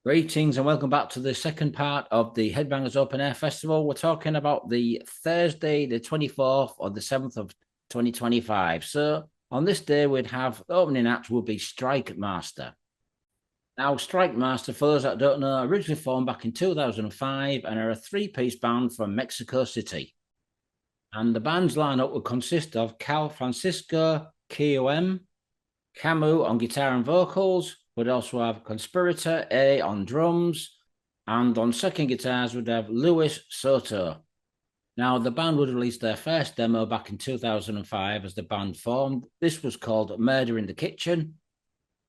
Greetings and welcome back to the second part of the Headbangers Open Air Festival. We're talking about the Thursday, the 24th or the 7th of 2025. So on this day, we'd have the opening act would be Strike Master. Now, Strike Master, for those that don't know, originally formed back in 2005 and are a three-piece band from Mexico City. And the band's lineup would consist of Cal Francisco, KOM, Camus on guitar and vocals. We'd also have Conspirator A on drums, and on second guitars we'd have Luis Soto. Now, the band would release their first demo back in 2005 as the band formed. This was called Murder in the Kitchen,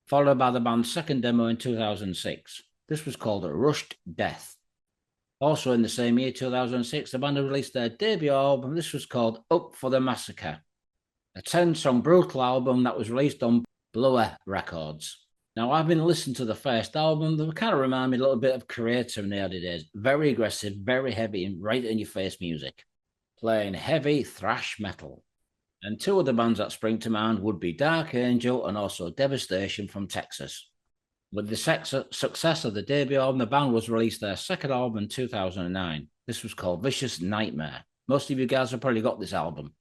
followed by the band's second demo in 2006. This was called Rushed Death. Also in the same year, 2006, the band released their debut album. This was called Up for the Massacre, a 10-song brutal album that was released on Blower Records. Now, I've been listening to the first album. They kind of remind me a little bit of Creator in the early days. Very aggressive, very heavy, and right in your face music. Playing heavy thrash metal. And two of the bands that spring to mind would be Dark Angel and also Devastation from Texas. With the success of the debut album, the band was released their second album in 2009. This was called Vicious Nightmare. Most of you guys have probably got this album.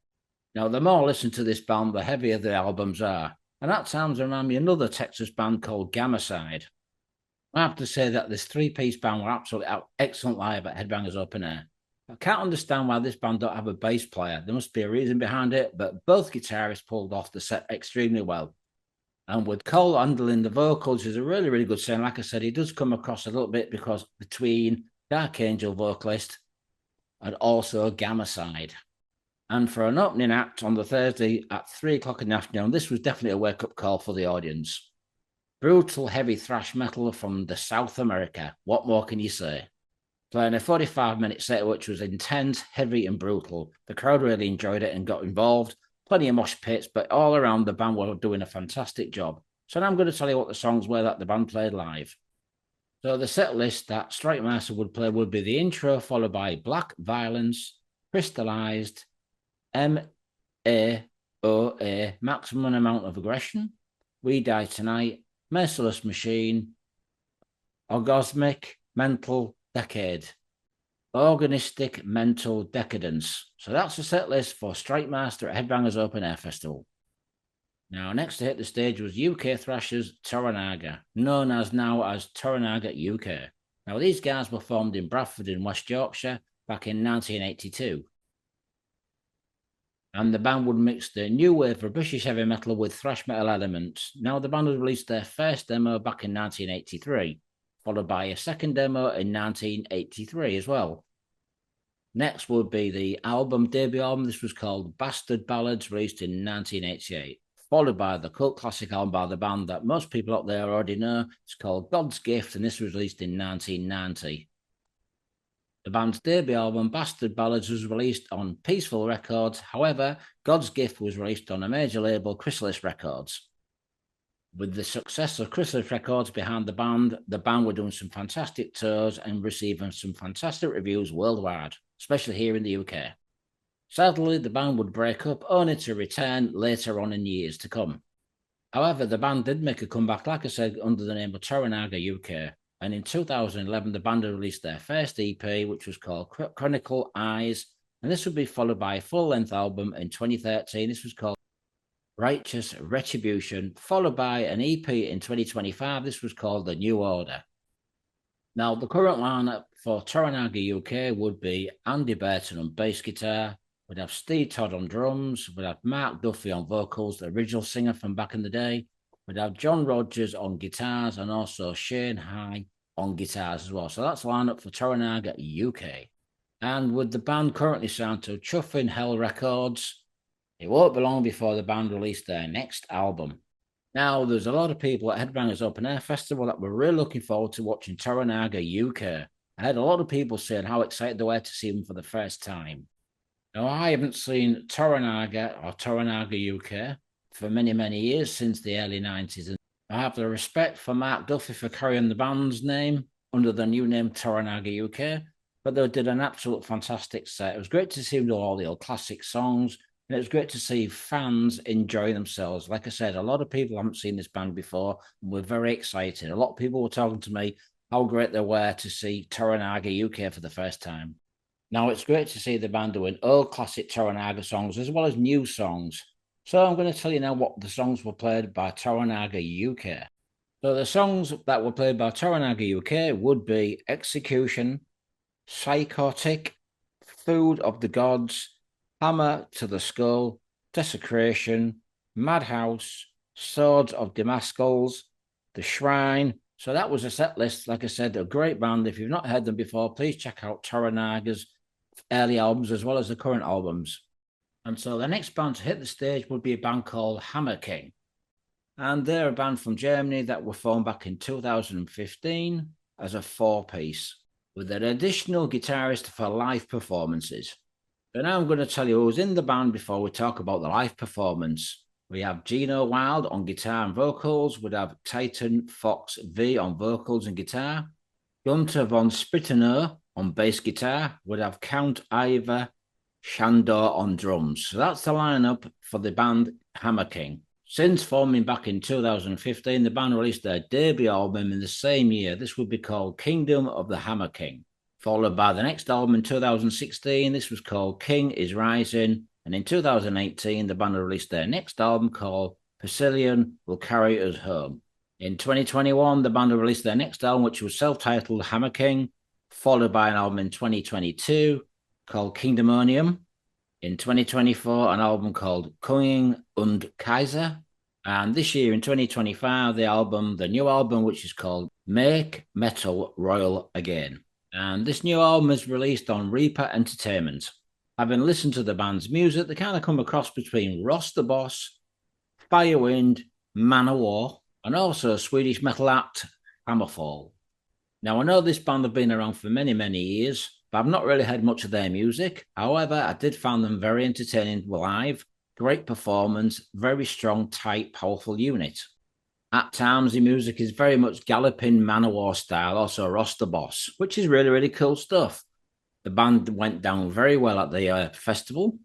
Now, the more I listen to this band, the heavier the albums are. And that sounds remind me of another Texas band called Gamaside. I have to say that this three-piece band were absolutely excellent live at Headbangers Open Air. I can't understand why this band don't have a bass player. There must be a reason behind it, but both guitarists pulled off the set extremely well. And with Cole handling the vocals, he's a really, really good singer. Like I said, he does come across a little bit because between Dark Angel vocalist and also Gamaside. And for an opening act on the Thursday at 3 o'clock in the afternoon, this was definitely a wake-up call for the audience. Brutal, heavy thrash metal from the South America. What more can you say? Playing a 45-minute set, which was intense, heavy, and brutal. The crowd really enjoyed it and got involved. Plenty of mosh pits, but all around the band were doing a fantastic job. So now I'm going to tell you what the songs were that the band played live. So the set list that Strike Master would play would be the intro, followed by Black Violence, Crystallized, MAOA, Maximum Amount of Aggression, We Die Tonight, Merciless Machine, Orgasmic Mental Decade, Organistic Mental Decadence. So that's the set list for Strike Master at Headbangers Open Air Festival. Now, next to hit the stage was UK thrashers Toranaga, known as now as Toranaga UK. Now, these guys were formed in Bradford in West Yorkshire back in 1982. And the band would mix the new wave of British heavy metal with thrash metal elements. Now, the band had released their first demo back in 1983, followed by a second demo in 1983 as well. Next would be the debut album. This was called Bastard Ballads, released in 1988, followed by the cult classic album by the band that most people out there already know. It's called God's Gift, and this was released in 1990. The band's debut album, Bastard Ballads, was released on Peaceful Records. However, God's Gift was released on a major label, Chrysalis Records. With the success of Chrysalis Records behind the band were doing some fantastic tours and receiving some fantastic reviews worldwide, especially here in the UK. Sadly, the band would break up, only to return later on in years to come. However, the band did make a comeback, like I said, under the name of Toranaga UK. And in 2011, the band released their first EP, which was called Chronicle Eyes. And this would be followed by a full-length album in 2013. This was called Righteous Retribution, followed by an EP in 2025. This was called The New Order. Now, the current lineup for Toranaga UK would be Andy Burton on bass guitar. We'd have Steve Todd on drums. We'd have Mark Duffy on vocals, the original singer from back in the day. We'd have John Rogers on guitars and also Shane High on guitars as well. So that's the lineup for Toranaga UK. And with the band currently signed to Chuffin Hell Records, it won't be long before the band released their next album. Now, there's a lot of people at Headbangers Open Air Festival that were really looking forward to watching Toranaga UK. I had a lot of people saying how excited they were to see them for the first time. Now, I haven't seen Toranaga or Toranaga UK for many, many years, since the early 90s. And I have the respect for Mark Duffy for carrying the band's name under the new name Toranaga UK, but they did an absolute fantastic set. It was great to see them do all the old classic songs, and it was great to see fans enjoy themselves. Like I said, a lot of people haven't seen this band before, and we're very excited. A lot of people were talking to me, how great they were to see Toranaga UK for the first time. Now, it's great to see the band doing old classic Toranaga songs as well as new songs. So I'm going to tell you now what the songs were played by Toranaga UK. So the songs that were played by Toranaga UK would be Execution, Psychotic, Food of the Gods, Hammer to the Skull, Desecration, Madhouse, Swords of Damascus, The Shrine. So that was a set list. Like I said, a great band. If you've not heard them before, please check out Toranaga's early albums as well as the current albums. And so the next band to hit the stage would be a band called Hammer King. And they're a band from Germany that were formed back in 2015 as a four-piece with an additional guitarist for live performances. So now I'm going to tell you who was in the band before we talk about the live performance. We have Gino Wild on guitar and vocals. We'd have Titan Fox V on vocals and guitar. Gunter von Spittener on bass guitar. We'd have Count Ivor Shandor on drums. So that's the lineup for the band Hammer King. Since forming back in 2015, the band released their debut album in the same year. This would be called Kingdom of the Hammer King. Followed by the next album in 2016. This was called King is Rising. And in 2018, the band released their next album called Persilion Will Carry Us Home. In 2021, the band released their next album, which was self-titled Hammer King, followed by an album in 2022 called Kingdomonium. In 2024, an album called König und Kaiser. And this year in 2025, the new album, which is called Make Metal Royal Again. And this new album is released on Reaper Entertainment. Having listened to the band's music, they kind of come across between Ross the Boss, Firewind, Manowar, and also Swedish metal act Hammerfall. Now, I know this band have been around for many, many years, but I've not really heard much of their music. However, I did find them very entertaining live, great performance, very strong, tight, powerful unit. At times, the music is very much galloping Manowar style, also Ross the Boss, which is really, really cool stuff. The band went down very well at the festival,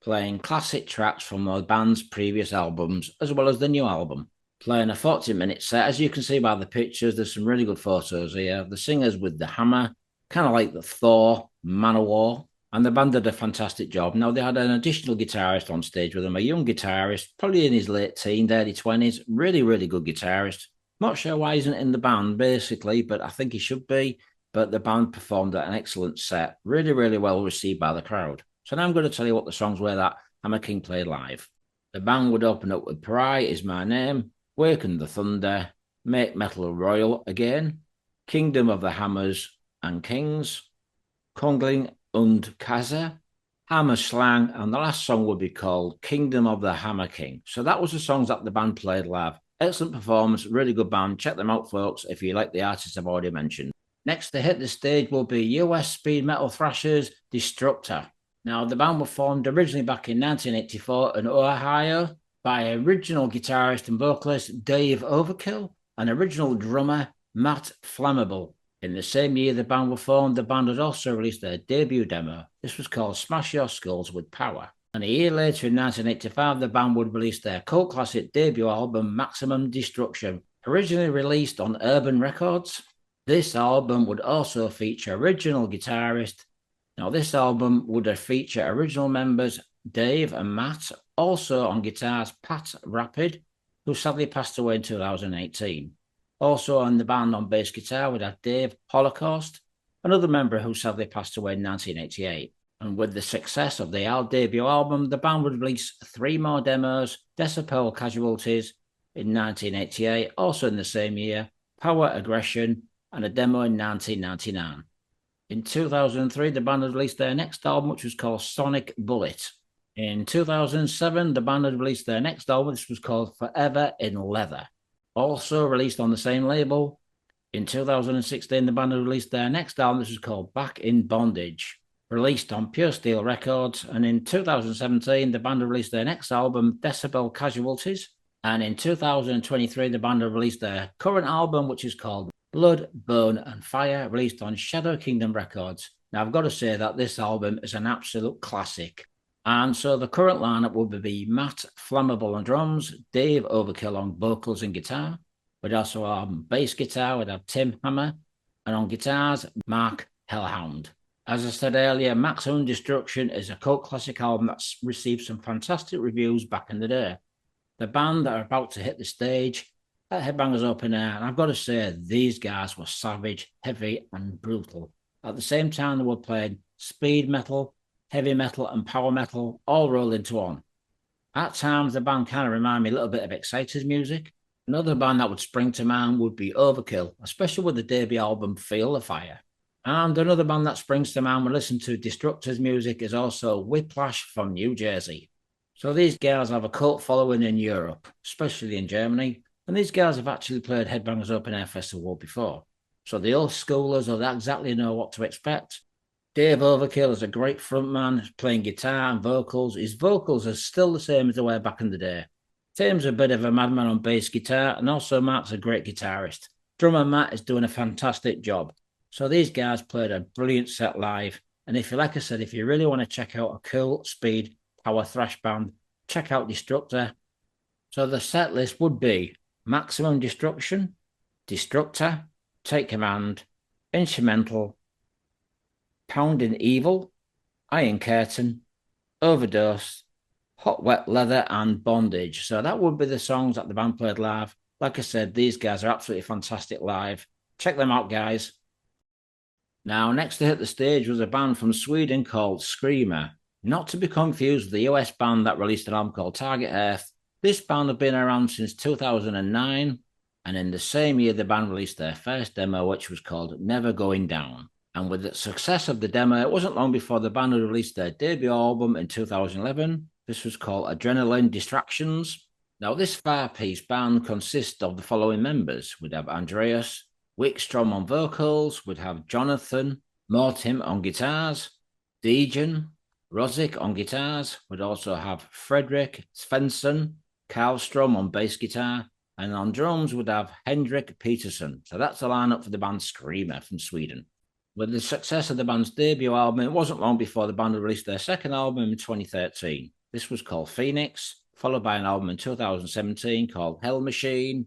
playing classic tracks from the band's previous albums, as well as the new album. Playing a 40-minute set. As you can see by the pictures, there's some really good photos here. The singers with the hammer, kind of like the Thor, Manowar, and the band did a fantastic job. Now, they had an additional guitarist on stage with them, a young guitarist, probably in his late teens, early 20s, really, really good guitarist. Not sure why he isn't in the band, basically, but I think he should be. But the band performed an excellent set, really, really well received by the crowd. So now I'm going to tell you what the songs were that Hammer King played live. The band would open up with Pariah Is My Name, Waken the Thunder, Make Metal Royal Again, Kingdom of the Hammers and Kings, König und Kaiser, Hammer Slang, and the last song would be called Kingdom of the Hammer King. So that was the songs that the band played live. Excellent performance, really good band. Check them out, folks, if you like the artists I've already mentioned. Next to hit the stage will be US speed metal thrashers Destructor. Now, the band were formed originally back in 1984 in Ohio by original guitarist and vocalist Dave Overkill and original drummer Matt Flammable. In the same year the band were formed, the band had also released their debut demo. This was called Smash Your Skulls with Power. And a year later, in 1985, the band would release their cult classic debut album, Maximum Destruction, originally released on Urban Records. This album would also feature original guitarist. Now, this album would feature original members Dave and Matt, also on guitars Pat Rapid, who sadly passed away in 2018. Also on the band on bass guitar, we'd have Dave Holocaust, another member who sadly passed away in 1988. And with the success of the debut album, the band would release 3 more demos, Decibel Casualties in 1988, also in the same year, Power Aggression, and a demo in 1999. In 2003, the band had released their next album, which was called Sonic Bullet. In 2007, the band had released their next album, which was called Forever in Leather. Also released on the same label. In 2016, the band had released their next album, which was called Back in Bondage, released on Pure Steel Records. And in 2017, the band had released their next album, Decibel Casualties. And in 2023, the band had released their current album, which is called Blood, Bone and Fire, released on Shadow Kingdom Records. Now, I've got to say that this album is an absolute classic. And so the current lineup would be Matt Flammable on drums, Dave Overkill on vocals and guitar. We'd also have bass guitar, we'd have Tim Hammer, and on guitars, Mark Hellhound. As I said earlier, Maximum Destruction is a cult classic album that's received some fantastic reviews back in the day. The band that are about to hit the stage at Headbangers Open Air, and I've got to say, these guys were savage, heavy, and brutal. At the same time, they were playing speed metal, heavy metal, and power metal all rolled into one. At times, the band kind of reminded me a little bit of Exciter's music. Another band that would spring to mind would be Overkill, especially with the debut album Feel the Fire. And another band that springs to mind when listening to Destructor's music is also Whiplash from New Jersey. So these guys have a cult following in Europe, especially in Germany, and these guys have actually played Headbangers Open Air Festival before. So the old schoolers will exactly know what to expect. Dave Overkill is a great frontman, playing guitar and vocals. His vocals are still the same as they were back in the day. Tim's a bit of a madman on bass guitar, and also Matt's a great guitarist. Drummer Matt is doing a fantastic job. So these guys played a brilliant set live. And if you, like I said, if you really want to check out a cool speed power thrash band, check out Destructor. So the set list would be Maximum Destruction, Destructor, Take Command, Instrumental, Pounding Evil, Iron Curtain, Overdose, Hot Wet Leather, and Bondage. So that would be the songs that the band played live. Like I said, these guys are absolutely fantastic live. Check them out, guys. Now, next to hit the stage was a band from Sweden called Screamer. Not to be confused with the US band that released an album called Target Earth. This band have been around since 2009, and in the same year, the band released their first demo, which was called Never Going Down. And with the success of the demo, it wasn't long before the band had released their debut album in 2011. This was called Adrenaline Distractions. Now, this five-piece band consists of the following members. We'd have Andreas Wickstrom on vocals, we'd have Jonathan Mortim on guitars, Dejan Rosic on guitars, we'd also have Fredrik Svensson Karlstrom on bass guitar, and on drums we'd have Hendrik Peterson. So that's the lineup for the band Screamer from Sweden. With the success of the band's debut album, it wasn't long before the band released their second album in 2013. This was called Phoenix, followed by an album in 2017 called Hell Machine.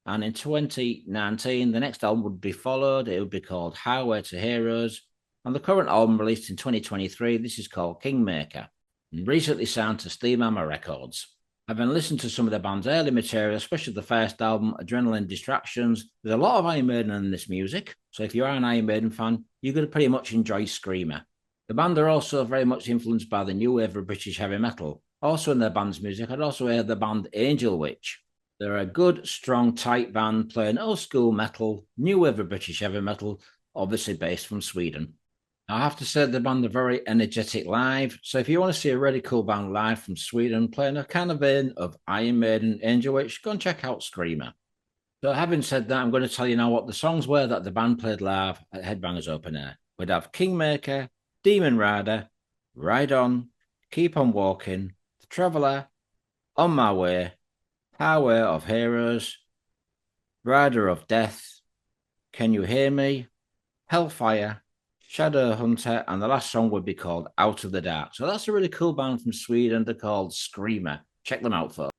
And in 2019, the next album would be followed. It would be called Highway to Heroes. And the current album released in 2023, this is called Kingmaker, and recently signed to Steam Hammer Records. Having listened to some of the band's early material, especially the first album, Adrenaline Distractions, there's a lot of Iron Maiden in this music. So if you are an Iron Maiden fan, you're going to pretty much enjoy Screamer. The band are also very much influenced by the new wave of British heavy metal. Also in their band's music, I'd also hear the band Angel Witch. They're a good, strong, tight band playing old school metal, new wave of British heavy metal, obviously based from Sweden. Now, I have to say the band are very energetic live. So if you want to see a really cool band live from Sweden playing a kind of vein of Iron Maiden, Angel Witch, go and check out Screamer. So having said that, I'm going to tell you now what the songs were that the band played live at Headbangers Open Air. We'd have Kingmaker, Demon Rider, Ride On, Keep On Walking, The Traveller, On My Way, Highway of Heroes, Rider of Death, Can You Hear Me, Hellfire, Shadow Hunter, and the last song would be called Out of the Dark. So that's a really cool band from Sweden. They're called Screamer. Check them out, folks.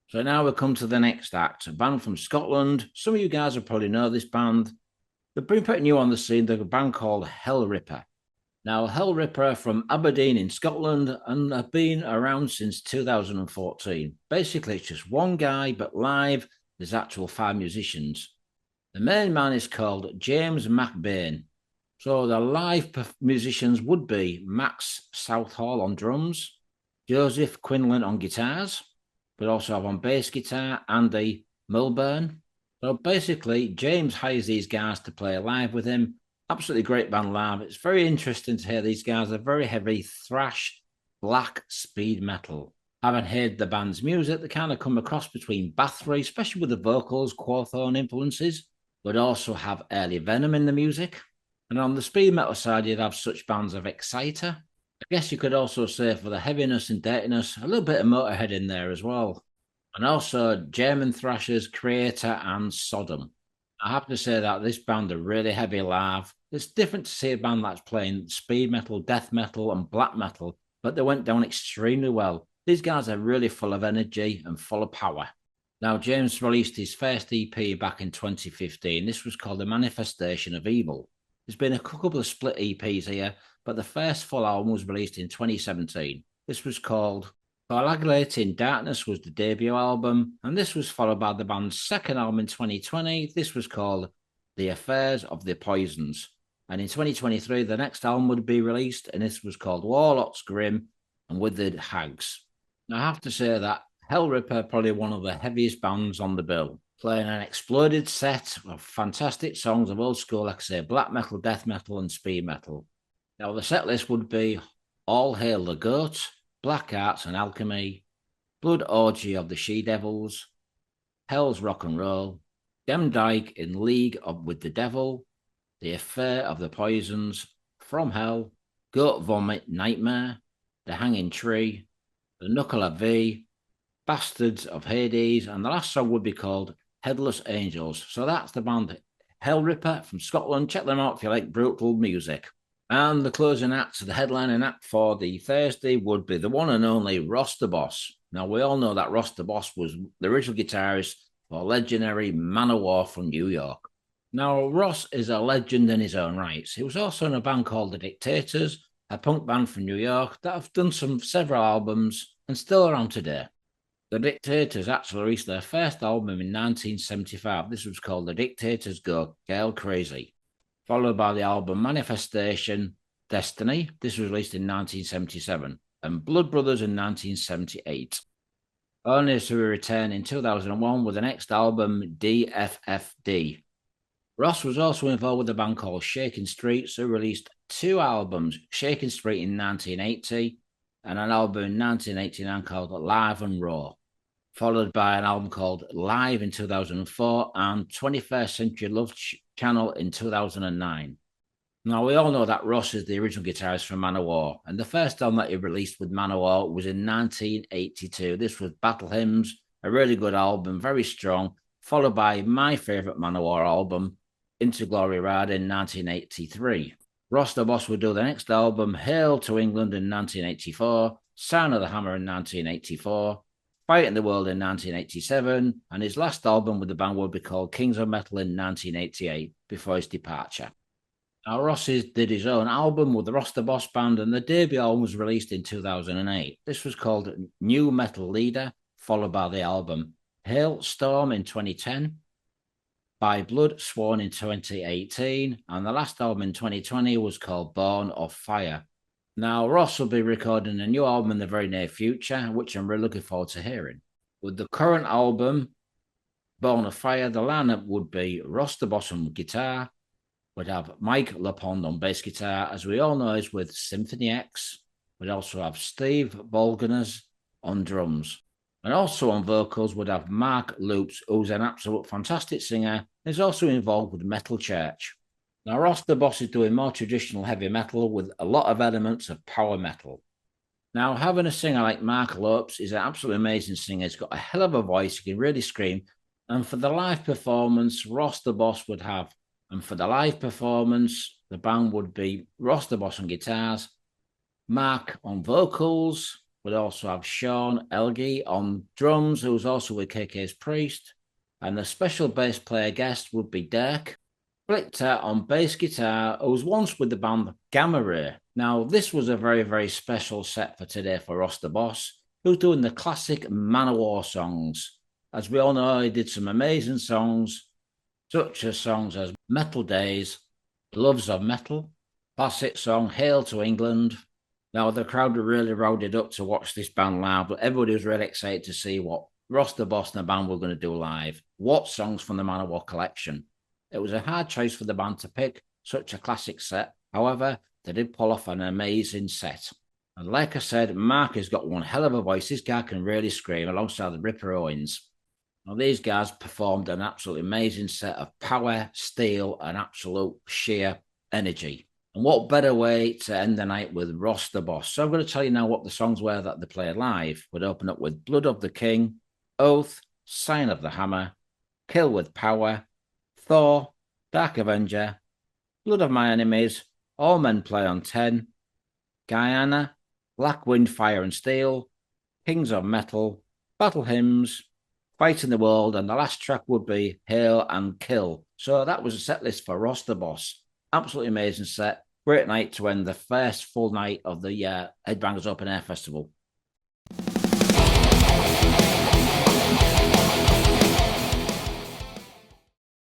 So now we come to the next act, a band from Scotland. Some of you guys will probably know this band. They've been pretty new on the scene. They're a band called Hell Ripper. Now, Hell Ripper from Aberdeen in Scotland and have been around since 2014. Basically, it's just one guy, but live, there's actual 5 musicians. The main man is called James McBain. So the live musicians would be Max Southall on drums, Joseph Quinlan on guitars, but also have on bass guitar Andy Milburn. So basically, James hires these guys to play live with him. Absolutely great band live. It's very interesting to hear these guys are very heavy thrash, black speed metal. Having heard the band's music, they kind of come across between Bathory, especially with the vocals, Quorthon influences, but also have early Venom in the music. And on the speed metal side, you'd have such bands of Exciter. I guess you could also say for the heaviness and dirtiness, a little bit of Motorhead in there as well. And also German thrashers, Creator and Sodom. I have to say that this band are really heavy live. It's different to see a band that's playing speed metal, death metal, and black metal, but they went down extremely well. These guys are really full of energy and full of power. Now, James released his first EP back in 2015. This was called The Manifestation of Evil. There's been a couple of split EPs here, but the first full album was released in 2017. This was called Coagulating Darkness was the debut album, and this was followed by the band's second album in 2020. This was called The Affairs of the Poisons. And in 2023, the next album would be released, and this was called Warlocks Grim and Withered Hags. Now, I have to say that Hell Ripper, probably one of the heaviest bands on the bill, playing an exploded set of fantastic songs of old school, like I say, black metal, death metal, and speed metal. Now, the set list would be All Hail the Goat, Black Arts and Alchemy, Blood Orgy of the She-Devils, Hell's Rock and Roll, Demdike in League with the Devil, The Affair of the Poisons, From Hell, Goat Vomit Nightmare, The Hanging Tree, The Knuckle of V, Bastards of Hades, and the last song would be called Headless Angels. So that's the band Hell Ripper from Scotland. Check them out if you like brutal music. And the closing act, the headlining act for the Thursday would be the one and only Ross the Boss. Now, we all know that Ross the Boss was the original guitarist for legendary Manowar from New York. Now, Ross is a legend in his own rights. He was also in a band called The Dictators, a punk band from New York that have done several albums and still around today. The Dictators actually released their first album in 1975. This was called The Dictators Go Girl Crazy, followed by the album Manifestation Destiny. This was released in 1977, and Blood Brothers in 1978. Only to return in 2001 with the next album, DFFD. Ross was also involved with a band called Shaking Streets, who released two albums, Shaking Street in 1980 and an album in 1989 called Live and Raw, followed by an album called Live in 2004 and 21st Century Love Channel in 2009. Now, we all know that Ross is the original guitarist for Manowar, and the first album that he released with Manowar was in 1982. This was Battle Hymns, a really good album, very strong, followed by my favourite Manowar album, Into Glory Ride in 1983. Ross the Boss would do the next album, Hail to England in 1984, Sign of the Hammer in 1984, Fight in the World in 1987, and his last album with the band would be called Kings of Metal in 1988, before his departure. Now, Ross did his own album with the Ross the Boss Band, and the debut album was released in 2008. This was called New Metal Leader, followed by the album Hail Storm in 2010, By Blood Sworn in 2018, and the last album in 2020 was called Born of Fire. Now, Ross will be recording a new album in the very near future, which I'm really looking forward to hearing. With the current album, Born of Fire, the lineup would be Ross the Boss on guitar, would have Mike LaPond on bass guitar, as we all know is with Symphony X. We'd also have Steve Bolgenes on drums. And also on vocals would have Mark Loops, who's an absolute fantastic singer. He's also involved with Metal Church. Now, Ross the Boss is doing more traditional heavy metal with a lot of elements of power metal. Now, having a singer like Mark Lopes is an absolutely amazing singer. He's got a hell of a voice. He can really scream. And for the live performance, Ross the Boss would have, and for the live performance, the band would be Ross the Boss on guitars, Mark on vocals, would also have Sean Elgie on drums, who's also with KK's Priest, and the special bass player guest would be Dirk Blichter on bass guitar, who was once with the band Gamma Ray. Now, this was a very, very special set for today for Ross the Boss, who's doing the classic Manowar songs. As we all know, he did some amazing songs, such as songs as Metal Days, Loves of Metal, classic song Hail to England. Now, the crowd were really rowded up to watch this band live, but everybody was really excited to see what Ross the Boss and the band were going to do live. What songs from the Manowar collection? It was a hard choice for the band to pick such a classic set. However, they did pull off an amazing set. And like I said, Mark has got one hell of a voice. This guy can really scream alongside the Ripper Owens. Now, these guys performed an absolutely amazing set of power, steel, and absolute sheer energy. And what better way to end the night with Ross the Boss? So I'm going to tell you now what the songs were that they played live. Would open up with Blood of the King, Oath, Sign of the Hammer, Kill with Power, Thor, Dark Avenger, Blood of My Enemies, All Men Play on 10, Guyana, Black Wind, Fire and Steel, Kings of Metal, Battle Hymns, Fighting the World, and the last track would be Hail and Kill. So that was a set list for Roster Boss. Absolutely amazing set. Great night to end the first full night of the Headbangers Open Air Festival.